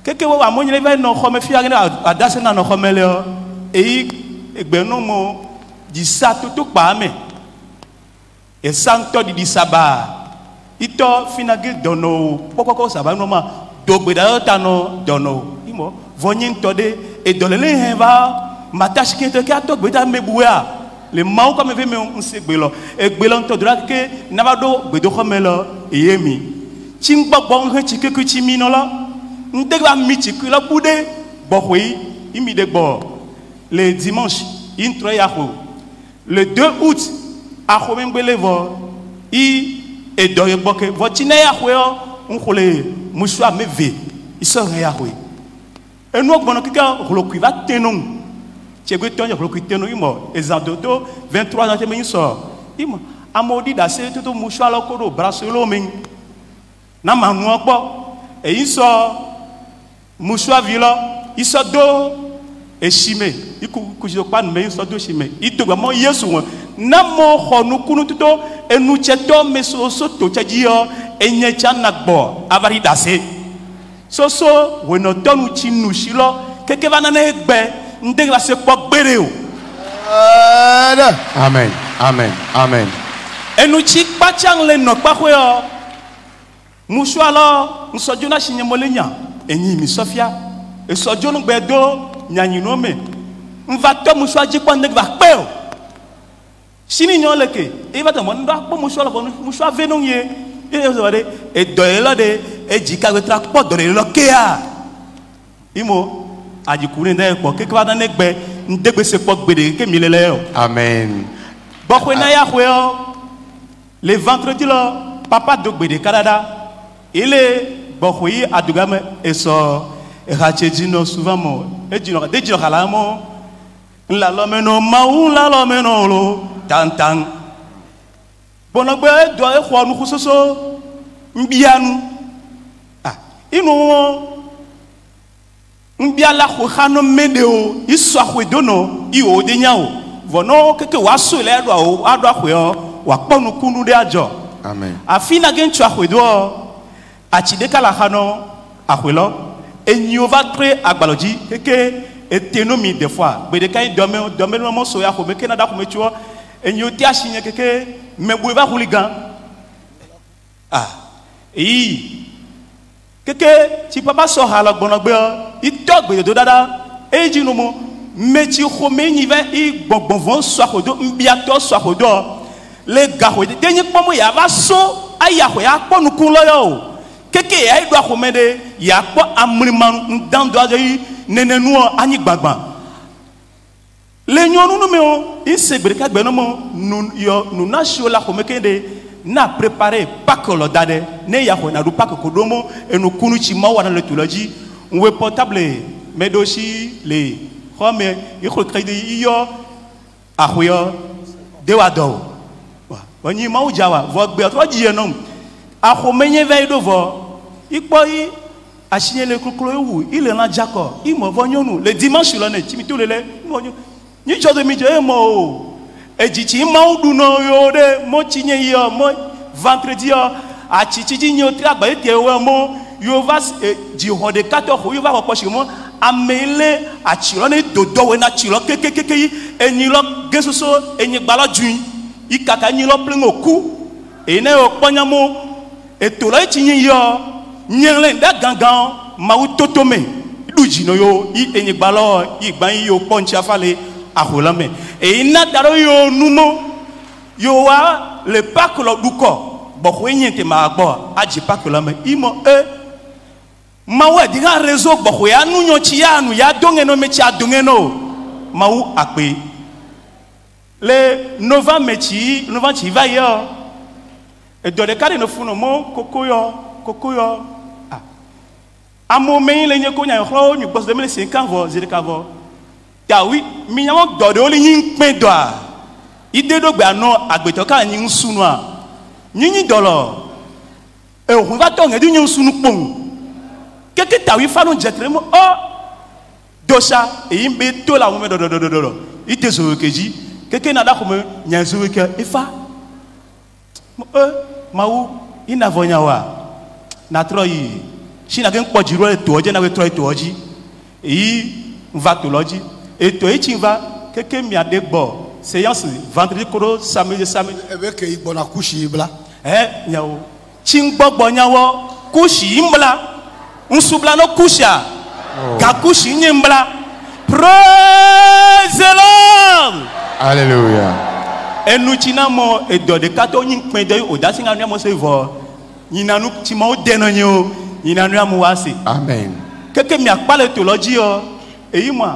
Quelqu'un va mon lever non comme fi à dasser na no comme le et egbe no mo di sa tout pas mais et santo di saba ito finagil dono pokoko saba no ma dogbeda tano dono imo vonyin tode et dolele heva matache qui te ka dogbeda mebua le mau comme ve me on se gbelo e gbelo to dra ke nabado gbedo khomelo yemi chimgbogbo he chikeku chimino la ndegba mi chiku la bude bohwi imi degbo le dimanche intro yaho le 2 août a khomengbelevo i et do yeboke votine yaho on khole muswa meve iso yaho e no gbono kika kholoku va tenon chegwe tonye kholoku tenon imo ezandodo 23 ans me so imo amodi da se toto muswa la kodo braselo men na manu ogbo e iso muswa vilo iso do eshime iku kujo pa me iso do shime itogba mo yesu won na mo khonu kunu tuto enu cheto meso so to chajio enye chanagbo avari dase soso weno tonu chinu shilo keke bana na egbe ndegba se po gbere o. Amen. Amen. Amen. Enu chi pachang le no pa kwe o muswa lo nsojo na shinyemolenya enyi mi sofia e sojo no gbedo nyanyino me mva to muswa ji kwa ndegba pe o sini nyoleke e va to mo ndo akpo muswa lo muswa venon ye e so wade e do elo de e jika we tra po do le lo ke a imo ajikure nda e po ke kwa na negbe ndegbe se kpo gbede ke mi lele yo. Amen. Bokwe na ya khwe yo. Le vendredi là, papa do gbede Canada. Il est bokwe adugame eso rachedino souvent mo e dino de dino kala mo la lomeno maou la lomeno lo tantang. Bonogbe do e khwa nu khusoso mbianu. Ah, inu mbiala khu khano medeo iso khwe dono I o de nyao. Vono keke waso le do o ado khwe o wa kponu kunu de ajo. Amen. Afina gen tu khwe do achideka la khano akhwelo enyo va tre agbaloji keke etenomi des fois be de kai domaine mo so ya ko be kenada ko metuo enyo ti ashinye keke mebwe va hooligan ah keke ti papa so hala gbonogbe I togbe do dada eji no mo meti ko menyi va I gbogbon so akodo mbiato so akodo le gaho de denye pomo ya va so aya ko ya ponu kun loyo keke ya do akomede ya po amrimanu ndando ayi nenenu anyi gbagba le nyonu no me o insegbre ka gbe no mo nu na show la komekende na préparer pakolo dade ne ya ko na du pakko domo enu kunu chi ma wana le toloji nwe portable medoshi le khome yiko kredi yo ahoyo dewado wa nyi ma ujawa vo gbe to ji enom ahomenye veido vo ikpoi ashinye le koklo ewu ile na jako imo vonyonu le dimanche lo ne timito lele monyo ni jodo mi je mo ejichi ma udu no yo de mo chinye yo mo vendredi yo achichi nyo tri agba ete we mo yo va ji hode 14 yo va ko poshi mo amele achiro ne dodo we na chiro kekekeke enyi lo gesoso enyi gbalo jun ikaka enyi lo plen oku ene okponyamo etolo ichinye yo nyele nda gangan mawu totome duji no yo I enyigbalo igban yo ponchi afale aholame e ina daro yo nuno yo wa le pakolo duko bokwe nyente ma gbo aji pakolo me imo mawu diga rezo bokwe anu nyo chi anu ya donge no mechi adonge no mawu akpe le nova mechi nova chi va yo e do de kare no funo mo kokoyo amo me le nyeko nya ho nyu boss 2050 vo zirika vo ya wi mi nyamo do de oli yin pe do a ide do gba no agbeto ka yin sunu a yin dolo e ohun va to ngedu yin sunu pon keke tawi fa no jetre mo o dosha e yin be to la wo me do ite so keji keke na da ko me nya so ke ifa mawu ina vonya wa na troyi si na gen pojiro le toje na we troyi toji va toloji et to va keke mi adegbo séance vendredi koro samedi ebe ke igbo na kushi ibla nyawo chingbogbo nyawo kushi imbla nsubla no kusha ka kushi nyimbla praise the Lord Alléluia. Enu china mo edo de kato nyin pin de o dasinga nu mo se vo nyinanu ti mo de no nyo nyinanu amu wase Amen. Keke mi akpale toloji o eyi mo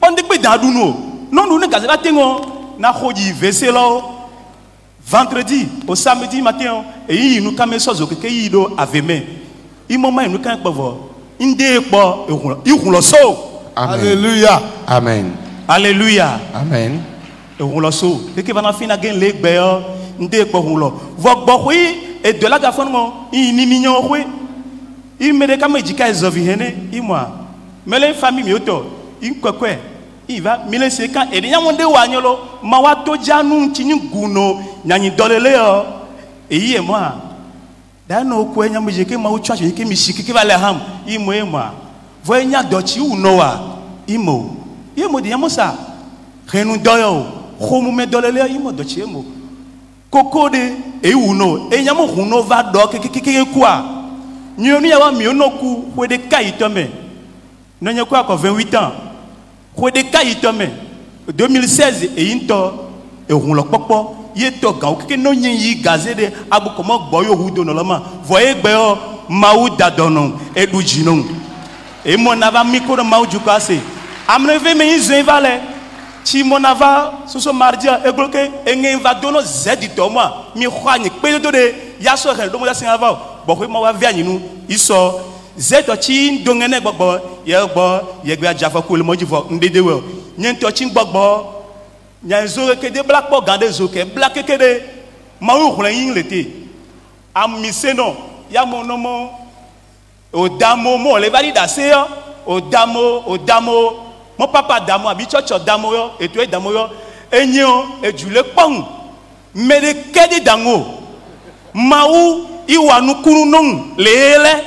ondi pe dadu no no ne gazela tengo na khoji veselo vendredi au samedi matin eyi nu kame sozo keke yi do aveme imo ma nu kan povo inde po ehun lo so Alléluia. Amen. Alléluia. Amen. Ehun lo so keke bana fina gen le gbe yo inde po hun lo vo gbo et de la gafon mo ni mignon khwe il me de kama jika ezovi hene imwa mele famille mi oto inkokwe iva mile seka e nya monde wa nyolo ma wa to janu ntinyi guno nyanyi dolele yo eyi e moi da no ko nya mo jike ma wo twa ke mi shiki ke vale ham imo e moi vo nya dochi u no wa imo de nya mo sa renu doyo khomu me dolele imo dochi imo kokode e uno e nya mo huno va do ke kwa nyonu ya wa mi onoku we de kai tome no nya kwa ko 28 ans we de kai tome 2016 e into e hun lo popo ye to ga o ke no yin yi gaze de abuko mo gbo yo hudo no lo ma voye gbe o mawu dadono e du jinu e mo na ba mi ko mawu ju ka se Amneve me izin vale. Ti monava soso mardia egloke engen va dono zedi toma mi khwani pe do de yaso re do mo yasin ava bo ko ma wa via nyinu iso zeto chi ndongene gbogbo ye gbe ajafa ko le moji fo ndede wo nyento chi gbogbo nyanzo ke de black bo gande zo ke black ke de ma wo khun yin lete amiseno ya monomo odamo mo le bali da se yo odamo mon papa damo abi chocho damo yo eto e damo yo enyo ejule pon mede kede dango mawu iwa nukunu non lele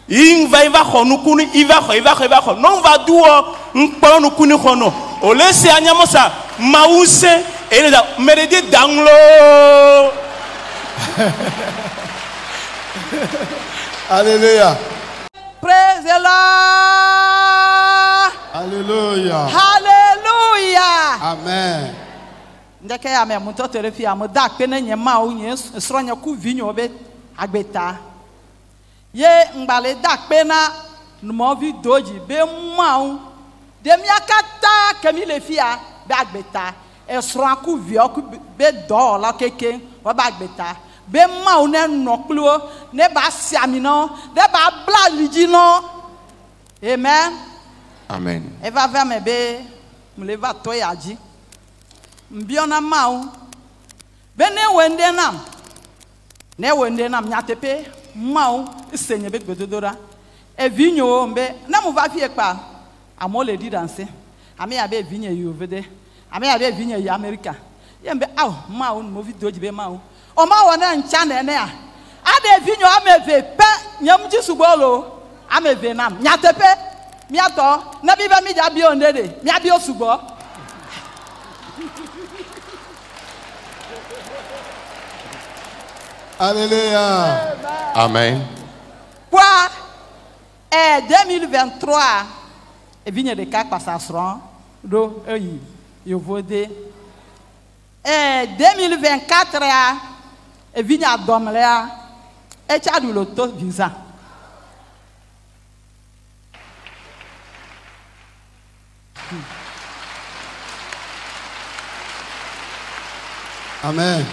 in va khonukunu iva kho non va duo npo nukunu khono o lese anyamosa mawu se ele da mede de danglo. Alléluia. Praise the Lord. Alléluia. Hallelujah. Amen. Ndeke ya me muto terefi am da pe na nyema o nye sronya ku vinyo be agbeta. Ye ngbale da pe na no vi doji be mau. De mi akata kemi le fia be agbeta. E sron ku vi o ku be do la keke o ba agbeta. Be mau ne noklo ne ba siamino de ba bla lijino. Amen. Amen. Eva va me be mleva toyaji. Mbiona mau. Be ne wende nam. Ne wende nam nyatepe mau isenye be gbedodora. E vinyo mbe na mu va fie pa. Amo le di danse. Ame ya be vinye yovede. Ame ya be vinye yi America. Ye mbe aw mau no video jibe mau. O ma wona ncha na ene a. Ade vinyo ameve pe nyam ji sugbolo. Ameve nam nyatepe miato na biba mi ja bi ondede mi abi osugbo. Alléluia. Amen. Quoi 2023 e vigne de ka pasasron do eyi yovode 2024 a e vigne adomle a e chadu loto visa. Amen.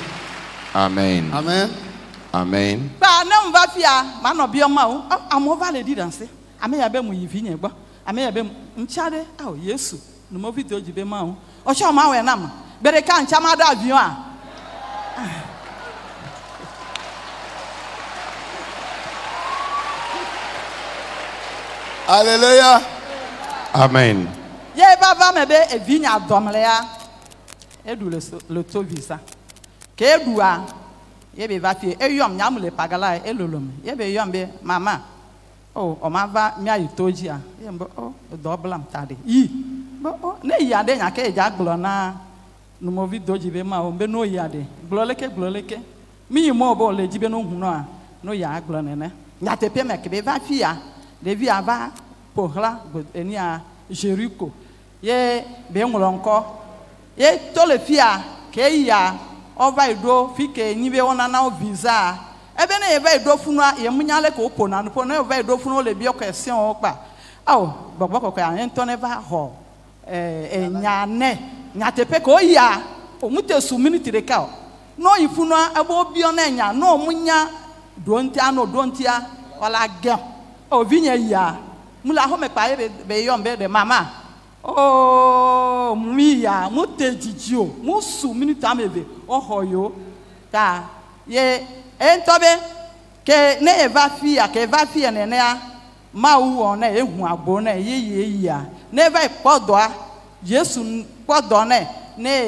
Amen. Amen. Amen. Ba na mva fia ma no bi o ma o amo vale di danse ame ya be mu yivi nye gba ame ya be nchade aw Yesu no mo video jibe ma o o sha ma we na ma bere ka ncha ma da avion a. Alléluia. Amen. Ye ba va me be e vinya domle ya edu le to visa ke edua ye be va fie e yom nyam le pagala e lolom ye be yom be mama oh o ma va mi ayi toji a ye mbo oh do blam tade yi bo oh ne ya de nya ke ja glo na no mo vi doji be ma o be no ya de gloleke mi mo bo le jibe no hunu a no ya glo ne ne nya te pe me ke be va fia de vi ava pohla eni a Jericho ye be ngolonko ye to le fia ke ya over ido fike nyibe wona na visa ebe na ebe ido funu ye munyale ko po na no na over ido funu le bi okese o pa aw gbogbo ko ya ento never ho nyane nyatepe ko ya o mutesu minute de ka no ifunu ebe obi o na nya no munya dontia wala gem o vinya ya mula ho me pa ye be yombe de mama oh mia mutejijio musu minute amebe ohoyo ta ye entobe ke ne eva fia ne na mawu ona ehu abo na ye ya ne va podoa Yesu podo ne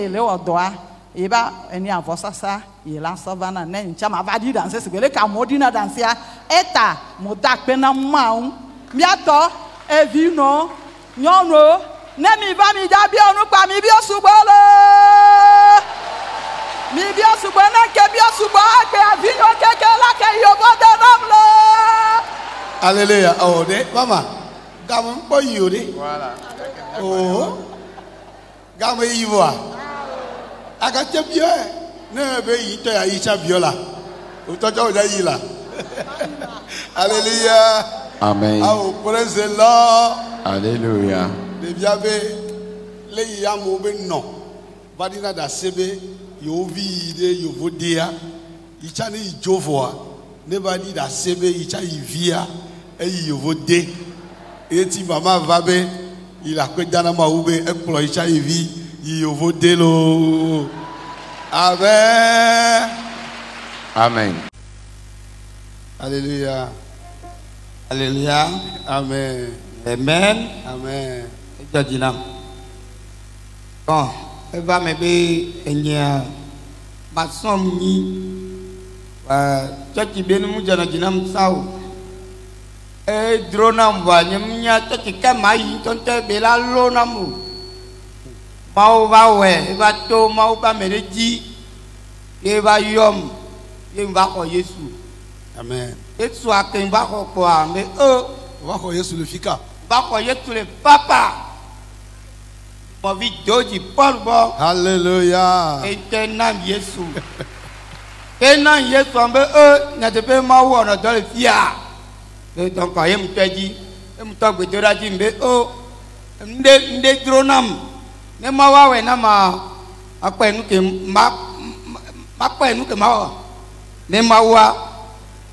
le odoa eba eni avosasa ye la savana ne ncha ma va di danse segele ka modina danse a eta moda pe na mawu miato evino nyono ne mi va mi ja bi onu pa mi bi osugbolo mi bi osugbo na ke bi osugbo agbe avino keke la ke yobo de namlo. Alléluia. Oh de mama gam po yi de voilà oh gam yi wa aga che bio ne be yi to ya yi cha bio la o to jo da yi la. Alléluia. Amen. Oh praise the Lord. Alléluia. Devia be le yamo be no. Vadina da sebe yovi de yovodea. Ichani ijovoa. Nebadi da sebe icha ivia e yovode. Eti mama vabe il a que dana maoube ekplo icha ivi yovode lo. Amen. Amen. Alléluia. Alléluia. Amen. Amen. Amen. Jajinam. Bon, eva mebe enya masom ni chachi benu mujana jinam sao. Dronam wa nyamnya chachi kamai tonte bela lo namu. Mau bawe eva to mau ba mereji eva yom yemba ko Yesu. Amen. Yesu akemba ko kwa me va ko Yesu le fika. Va ko Yesu le papa. Mo vi Joji Paul bo. Alléluia. Etenam Yesu. Enan Yesu ambe na te pe ma wo na do le fia. E donc ayem teji, em to gbe dora ji mbe nde dronam. Ne ma wa we na ma apa enu ke ma apa enu ke ma ne ma wa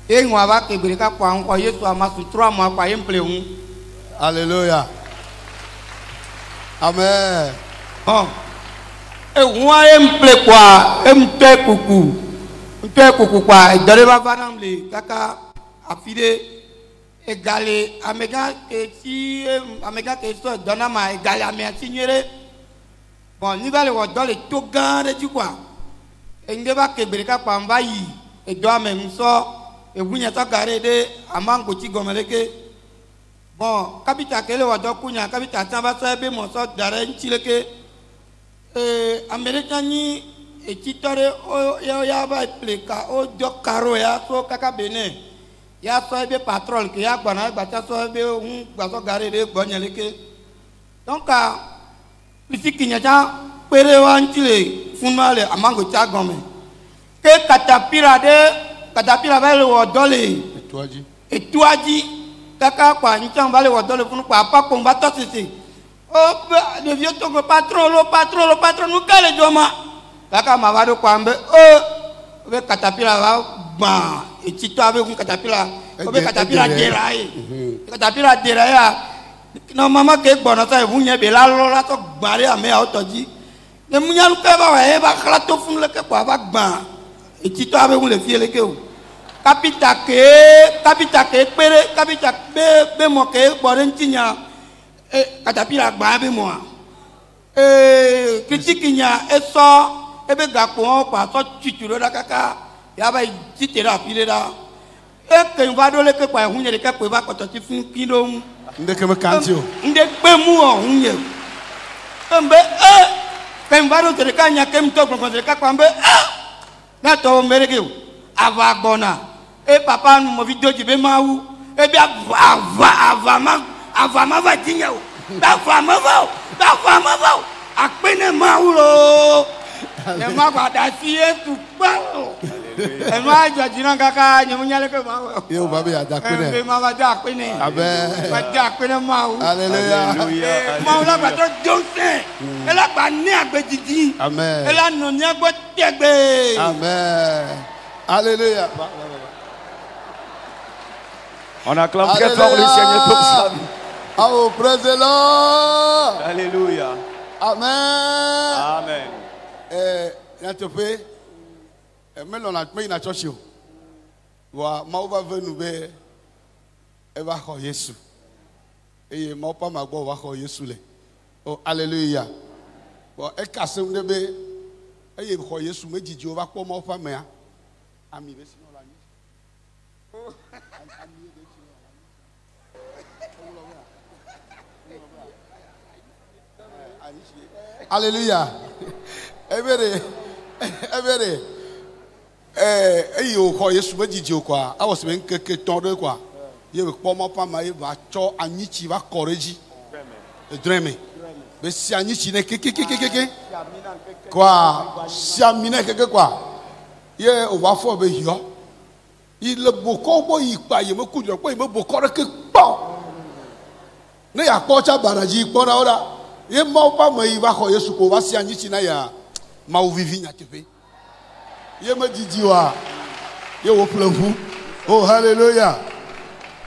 e nwa ba ke gbere ka kwa nko Yesu amasu tro ma kwa yem plehu. Alléluia. Amen. Oh. E nwa yem ple kwa em te kuku. Mpe kuku kwa dore ba vanam le kaka afide egale amega ke so dona ma egale ame signere. Bon ni vale wo dole to gande ji kwa. Ende ba ke bereka pamba yi e do ame nso e bunya to gare de amango ti gomeleke. Bon kapita kele wo do kunya kapita tamba so be mo so dare nchileke. America ni e titore o ya ba pleka o do karo ya so kaka bene. Ya so be patrol ke ya gbana gbata so be un gba so gare de gbonyeleke. Donc Lisikinya cha pere wa nchile funale amango cha gome. Ke katapira bale wo dole. Etuaji. Kaka kwa nchang bale wo dole funu kwa apa ko mba tosisi. O de vieux to patron nous kale joma. Kaka mavado kwa mbe be katapira wa ba etito abe kun katapira. Obe katapira jerai. Katapira jerai. No mama ke gbona ta ebunya be la lo la to gbare ame autoji ne munya lu ke ba wa e ba kala to fun le ke kwa ba gba etito abe un le fie le ke o kapita ke pere kapita be mo ke gbore ntinya katapira gba be mo kritikinya eso ebe gapo kwa so chichuro da kaka ya ba titera file da ke ngado le ke kwa hunye le ke kwa ba koto ti fun kilo Ndeke me kantio. Ndekpe mu ohunye. Mbe kembaro tereka nya kemto tereka kwambe na to mereke ava gbona papa nu mo video jibe mawu bi ava ma va tinya o da fa ma va akpene mawu lo e ma gba da si etu pa e ma jojina kaka nyemunyale ke mawu yo babe adakpene e ma va da akpene amen va da akpene mawu hallelujah mawu la gba to jonse e la gba ni agbejiji amen e la no ni agbo tegbe amen hallelujah on acclame très fort le Seigneur pour ça. Oh, praise the Lord. Alléluia. Amen. Amen. Il te fait. Mais on a mis une church. Wa ma va venir be e va ko Yesu. Et ma pa ma gbo wa ko Yesu le. Oh alléluia. Bon e ka se un be e ye ko Yesu méjì o va po ma pa me a. Ami be sino la ni. Alléluia. Every eyo ko Yesu méjì o kwa a was ben keke ton de kwa ye be po mo pa ma e va cho anyichi va koreji dreme be si anyichi ne keke kwa si amine keke kwa ye o va fo be yo il le boko bo yi pa ye me ku jo pe me boko re ke po ne ya kpɔtsa banaji kpɔna wo ɖa ye mawu ƒe ame yi va xɔ Yesu ko va si anyi tsi na ya mawu vivi nyateƒe ye me didi wa ye wo ƒle ʋu oh hallelujah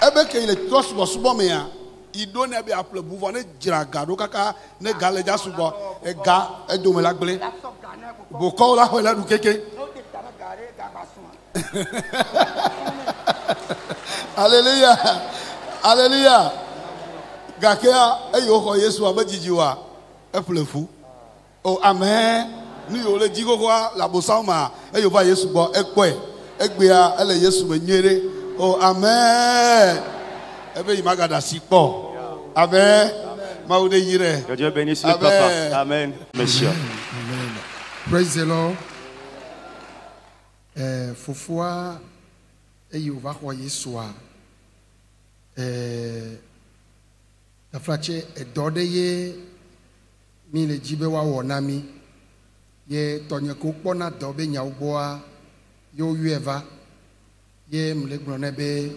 ebe ke le trɔ subɔsubɔ me ya yi ɖo ne be aƒle ʋu vɔ ne dzra ga ɖo kaka ne ga le dza subɔ ega edome la gblẽ bokɔwo la xɔe la ɖu keke Alléluia. Alléluia. Gakea, eyo ko Yesu abediji wa, eple fu. Oh amen. Ni yo le jigo kwa la bosama, eyo ba Yesu bo ekwe. Egbea ele Yesu be nyere. Oh amen. Ebe imagada sipo. Amen. Maude yire. Que Dieu bénisse le papa. Amen. Monsieur. Amen. Praise the Lord. Fufua eyo va ko Yesu a tafrache edode ye mi le jibe wa wona mi ye tonye ko kpona do be nya ugboa yo yueva ye mle gbone be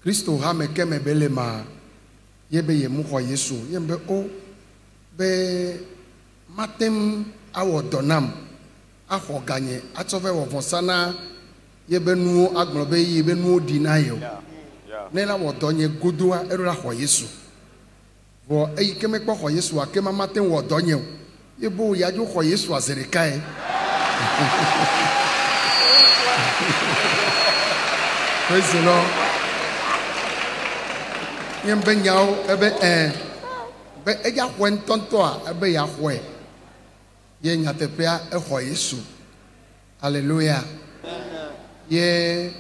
Kristo ha me keme bele ma ye be ye mu ko Yesu ye be o be matem awo donam aho ganye atove wo vonsana ye be nu agbon be ye be nu dina yo ne la wo donye godoa erura ho Yesu bo eyi keme kpo ho Yesu akema matem wo donye ye bo ya jo ho Yesu azerikai praise the Lord yem be nyao ebe be eja hwen tonto a ebe ya hwe ye nyatepea e ho Yesu hallelujah ye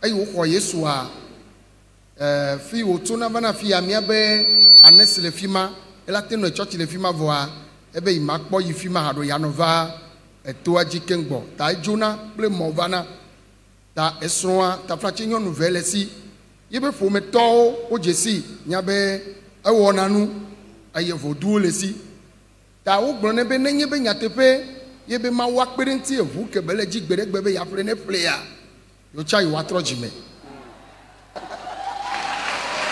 ayi ho Yesu a fi wo tuna bana fi amia be anes le fima elate no church le fima voa ebe imakpo yi fima hado ya nova eto aji kengbo ta jona ple movana ta esroa ta frachi nyonu vele si yebe fo meto o jesi nyabe ewo nanu aye vodu le si ta wo gbone be nenye be nyatepe yebe ma wa kperenti evu kebele jigbere gbebe ya fre ne player yo chai wa trojime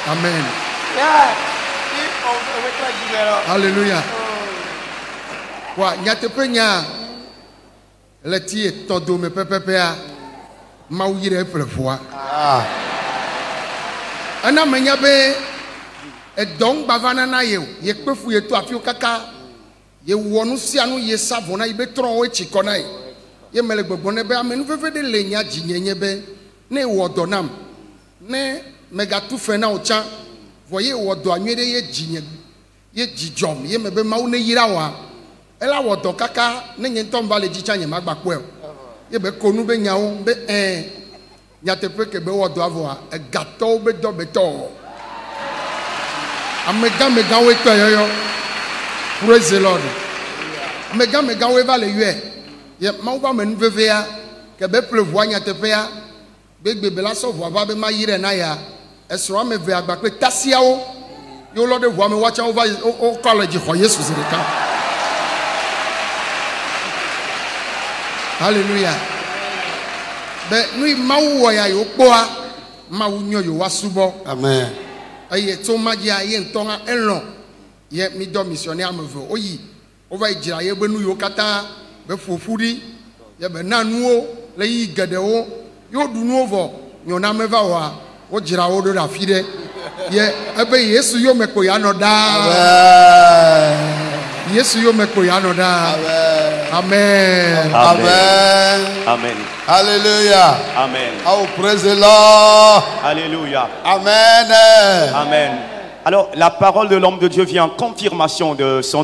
amen yeah hallelujah wa nyatepe nya leti todo me pepepea ma uyire prefoa ana menya be edong bavana na ye kpefu ye to afio kaka ye wonu sianu ye savona ibe tron we chikona ye mele gbogbon be amenu fefe de lenya jinyenye be ne wodonam ne mega tu fe na ocha voye wodo anwede ye jinye ye jijom ye mebe mawu ne yira wa ela wodo kaka ne nyentom vale jicha nye magbakpo ye be konu be nyawo be nyatepe ke be wodo avoa gato be do beto amega we to yoyo praise the Lord mega we vale yue ye mawu ba menu veve ya ke be plevoa nyatepe ya be gbebela so voa ba be ma yire na ya esro me ve agbakpe tasiawo yo lo de voa me wacha over o college ho Yesu zirika hallelujah be nu mawu wo ya yo poa mawu nyo yo wasubo amen aye to magia ye ntonga enlo ye mi do missionnaire amvo oyi over ijira ye gbenu yo kata be fofuri ye be nanuo le yi gedewo yo dunu ovo nyona meva wa o jira wo do rafide ye ebe Yesu yo meko ya no da Yesu yo meko ya no da amen amen Amen. Hallelujah. Amen. Oh, praise the Lord. Alléluia. Amen. Amen. Alors, la parole de l'homme de Dieu vient en confirmation de son